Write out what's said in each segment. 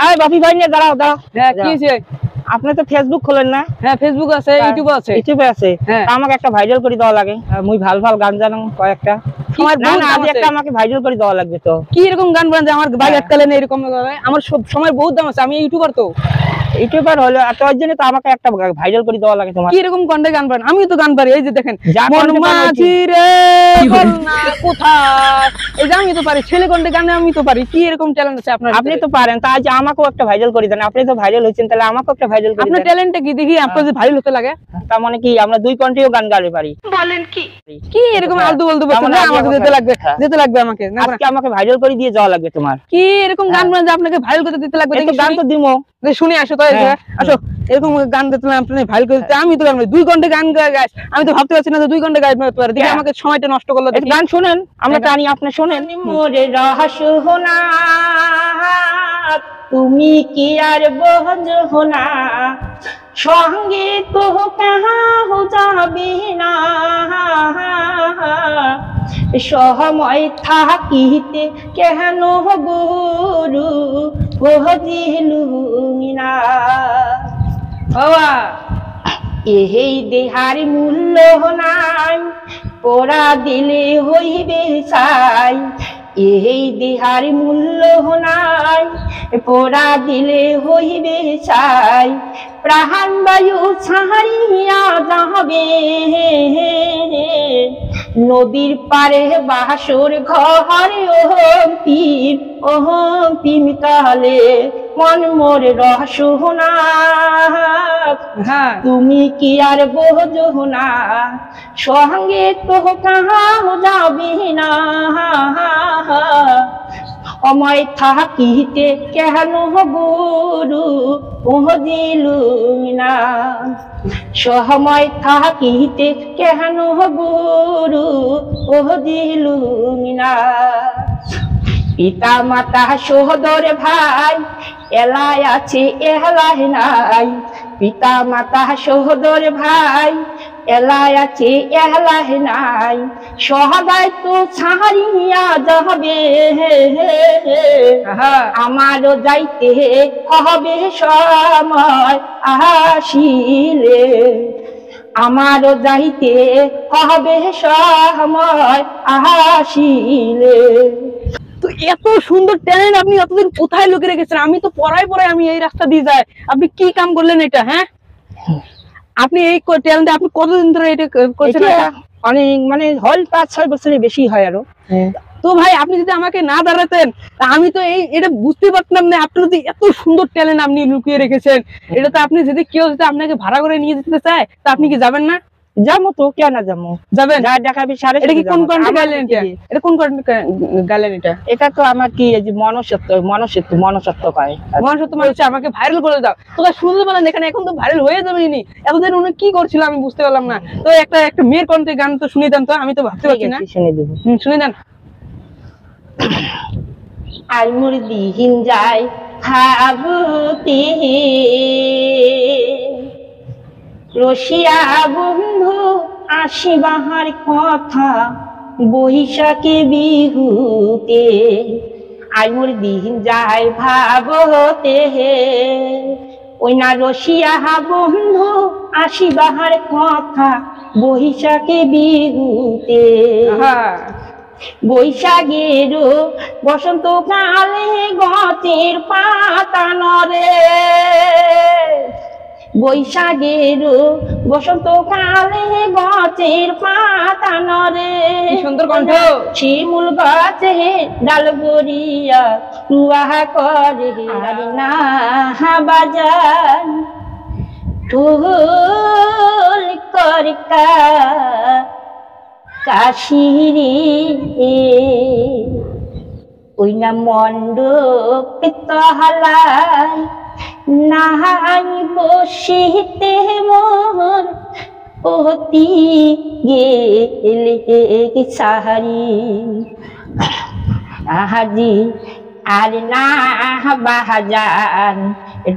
আরে বাপি ভাই নিয়ে দাঁড়াও দাঁড়াও। হ্যাঁ কি হয়েছে? আপনি তো ফেসবুক খোলেন না? হ্যাঁ ফেসবুক আছে, ইউটিউব আছে। ইউটিউবে আছে। আমাকে একটা ভাইরাল করে দেওয়া লাগে, মুই ভাল ভাল গান জানো কয়েকটা। আজ একটা আমাকে ভাইরাল করে দেওয়া লাগবে। তো কি এরকম গান বান যে আমার ভাই আটকালে না এরকম ভাবে? আমার সব সময় বহুত দাম আছে, আমি ইউটিউবার। তো ইউটিউবার হলো তোর জন্য তো আমাকে একটা ভাইরাল করে দেওয়া লাগে। তোমার কি এরকম কন্টে গান পারেন? আমি তো গান পারি, এই যে দেখেন মন মাঝি রে বল না কোথায়, এই যে আমি তো পারি। ছেলে কন্টে গানে আমি তো পারি। কি এরকম ট্যালেন্ট আছে আপনার? আপনি তো পারেন, তা আজ আমাকেও একটা ভাইরাল করে দেন। আপনি তো ভাইরাল হয়েছেন, তাহলে আমাকেও একটা ভাইরাল করে দেন। আপনার ট্যালেন্টটা কি দেখি, আপনার যে ভাইরাল হতে লাগে। তার মানে কি আমরা দুই কন্টেও গান গাইতে পারি? বলেন কি কি এরকম আলতু বলতে বলছেন না? আমাকে যেতে লাগবে আমাকে। আজকে আমাকে ভাইরাল করে দিয়ে যাওয়া লাগবে। তোমার কি এরকম গান বান যে আপনাকে ভাইরাল করতে দিতে লাগবে? দেখি গান তো দিমো, শুনি। আসো তো, আসো। এরকম গান দিতে আপনি ভাইরাল করে দিতে, আমি তো গান 2 ঘন্টা গান গাই। আমি তো ভাবতে পারছি না যে 2 ঘন্টা গাইতে পারি। দেখি আমাকে সময়টা নষ্ট করলো। দেখি গান শুনেন, আমরা টানি, আপনি শুনেন। মোরে রহস্যনা তুমি কি আর বোঝো না, সঙ্গে তো কাহা হো যাবে না, সময় থাকিতে কেন গুরু বুঝিলু না। এই দেহার মূল্য নাই, পোড়া দিলে হইবে ছাই। এই দেহার মূল্য নাই, পোড়া দিলে হইবে ছাই। প্রাণ বায়ু ছাড়িয়া যাবে, নদীর পারে বাসর ঘরে অন্তিম অন্তিম কালে মন মোরে রহস্যনা তুমি কি আর বোঝো না, সঙ্গে তো কাহা যাবে না, সময় থাকিতে কেন গুরু বুঝিলু না, সময় থাকিতে কেন গুরু বুঝিলু না। পিতা মাতা সহোদর ভাই এলাই আছে এলাই নাই, পিতা মাতা সহোদর ভাই এলাই আছে এলাই নাই, সহায় তো ছাড়িয়া যাবে, আমারও যাইতে হবে সময় আসিলে, আমারও যাইতে হবে সময় আসিলে। তো এত সুন্দর ট্যালেন্ট আপনি এতদিন কোথায় লুকিয়ে রেখেছেন? আমি তো পড়াই আমি এই রাস্তা দিয়ে যাই, আপনি কি কাম করলেন এটা? হ্যাঁ আপনি এই ট্যালেন্ট আপনি কতদিন ধরে এটা করছেন? অনেক মানে হল 5-6 বছরের বেশি হয় আরো। তো ভাই আপনি যদি আমাকে না দাঁড়াতেন আমি তো এটা বুঝতে পারতাম না। আপনি যদি এত সুন্দর ট্যালেন্ট আপনি লুকিয়ে রেখেছেন, এটা তো আপনি যদি কেউ যদি আপনাকে ভাড়া করে নিয়ে যেতে চায় তা আপনি কি যাবেন না? যাবো তো, কেন যাবো, যাবেন। যা দেখাবি সারে। এটা কি কোন কন্টেন্ট গাইলেন? এটা কোন কন্টেন্ট গাইলেন? এটা তো আমার কি এই যে মনসত্ব পায়। মনসত্ব মানে হচ্ছে আমাকে ভাইরাল করে দাও। তোরা শুনতে পেলেন এখানে, এখন তো ভাইরাল হয়ে যাবে নি। এতদিন উনি কি করছিল আমি বুঝতে পারলাম না। তো একটা মেয়ের কন্টেন্ট গান তো শুনিয়ে দেন তো, আমি তো ভাবতে পারছি না। শুনে দেব, শুনে দেন। আর মোর দিহিন যায় ভাবতি রসিয়া বন্ধু আসিবাহার কথা বৈশাখে বিহুতে, আর মোর দিন যায় ভাবতে ওই না রসিয়া বন্ধু আসিবাহার কথা বৈশাখে বিহুতে। বৈশাখের বসন্ত কালে গছের পাতা নড়ে, বৈশাখের বসন্ত কালে গছের পাতা নড়ে, সুন্দর কণ্ঠ। শিমুল গাছে ডাল গড়িয়া টুয়া করে না বাজান ঢোল করকা কাশিরি, ওই না মণ্ডপে তহলায় নাই বসিতে মোর পতি গেলে সাহারি, আহাজি আর না বাজান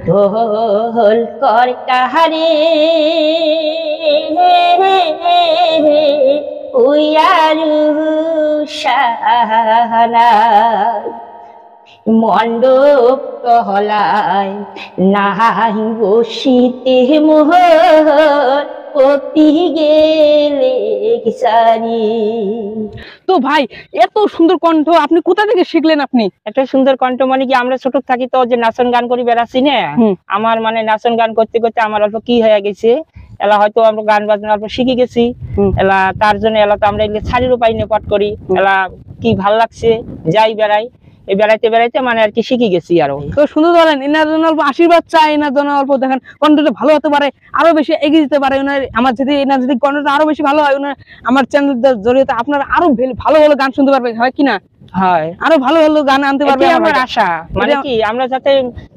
ঢোল কর কাহারে, মণ্ডপ তহলায় নাহি বসিতে মোহর পতি গেলে সারি। তো ভাই এত সুন্দর কণ্ঠ আপনি কোথা থেকে শিখলেন? আপনি এত সুন্দর কণ্ঠ মানে কি, আমরা ছোট থাকি তো যে নাচন গান করি বেড়াচ্ছি না, আমার মানে নাচন গান করতে করতে আমার অল্প কি হয়ে গেছে, এলা হয়তো আমরা গান বাজনা অল্প শিখে গেছি, এলা তার জন্য এলা তো আমরা এগুলো ছাড়ির উপায় নিয়ে পাঠ করি, এলা কি ভাল লাগছে যাই বেড়াই, এই বেড়াইতে বেড়াইতে মানে আর কি শিখে গেছি আরো। তো সুন্দর বলেন, এনার জন্য অল্প আশীর্বাদ চাই, এনার জন্য অল্প দেখেন কণ্ঠটা ভালো হতে পারে, আরো বেশি এগিয়ে যেতে পারে। আমার যদি এনার যদি কণ্ঠটা আরো বেশি ভালো হয়, আমার চ্যানেল জড়িয়ে আপনারা আরো ভালো ভালো গান শুনতে পারবে, হয় কিনা? হয়, আরো ভালো ভালো গান আনতে পারবে আমার আশা। মানে কি আমরা যাতে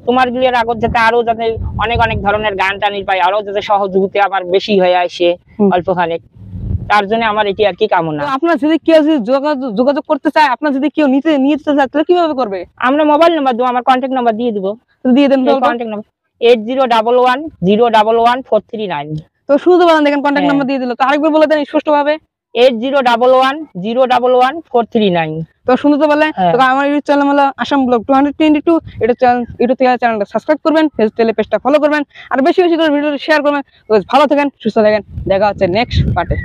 তোমার বিয়ের আগত যাতে আরো যাতে অনেক অনেক ধরনের গান টানির পাই, আরো যাতে সহযোগিতা আমার বেশি হয়ে আসে অল্প খানিক, তার জন্য আমার এটি আর কি কামনা। আপনার যদি কেউ যদি যোগাযোগ করতে চায়, আপনার যদি কেউ নিতে চায়, তাহলে কিভাবে করবে? আমরা মোবাইল নাম্বার দেবো, আমার কন্ট্যাক্ট নাম্বার দিয়ে দিব, দিয়ে দেন। Contact number 8011011439। তো শুনতে পারেন, দেখেন কন্ট্যাক্ট নাম্বার দিয়ে দিল। তো আরেকবার বলে দেন স্পষ্ট ভাবে, 8011011439। তো শুনতে পারলেন। তো আমার ইউটিউব চ্যানেল হলো আসাম ব্লগ 222, এটা ইউটিউব থেকে চ্যানেলটা সাবস্ক্রাইব করবেন, ফেসবুক পেজটা ফলো করবেন, আর বেশি বেশি করে ভিডিওটা শেয়ার করবেন। তো ভালো থাকেন, সুস্থ থাকেন, দেখা হচ্ছে নেক্সট পার্টে।